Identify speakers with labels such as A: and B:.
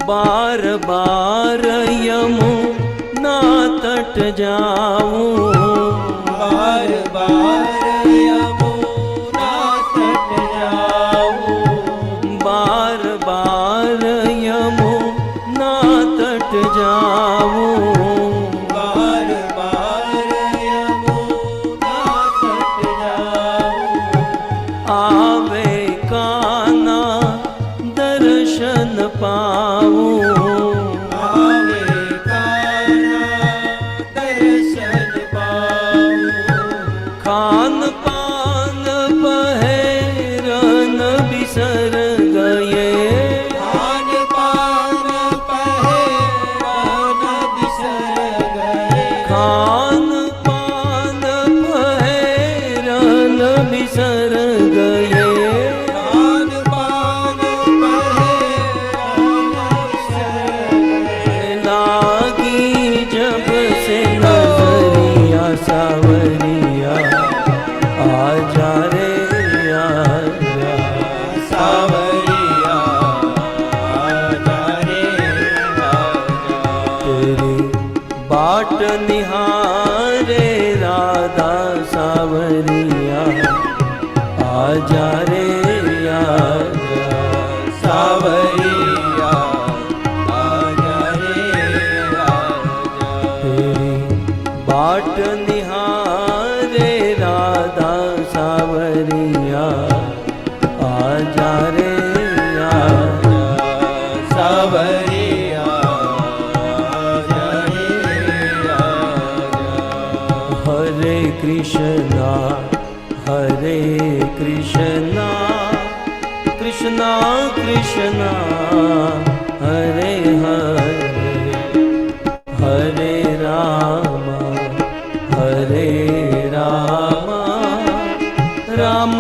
A: बार बार यमुना तट जाऊं,
B: बार बार यमुना तट जाऊं,
A: बार बार यमुना तट जाऊं,
B: बार बार यमुना तट जाऊं,
A: आवे कान्हा दर्शन पाऊं,
B: आवे कान्हा दर्शन पाऊं,
A: खान पान पहरन बिसर गए,
B: खान पान पहरन बिसर गए,
A: खान पान पहरन बिसर गए,
B: खान पान पहरन बिसर गए,
A: लागी जब से नजरिया सावरिया आजा रे आजा,
B: सावरिया आजा रे आजा,
A: तेरी बाट निहारे राधा सावरिया आजा रे आजा,
B: सावरिया आजा रे आजा,
A: तेरी बाट निहारे राधा सावरिया आजा रे आजा,
B: सावरिया आजा रे आजा,
A: हरे कृष्णा हरे कृष्णा कृष्णा कृष्णा हरे हरे, हरे राम हरे राम राम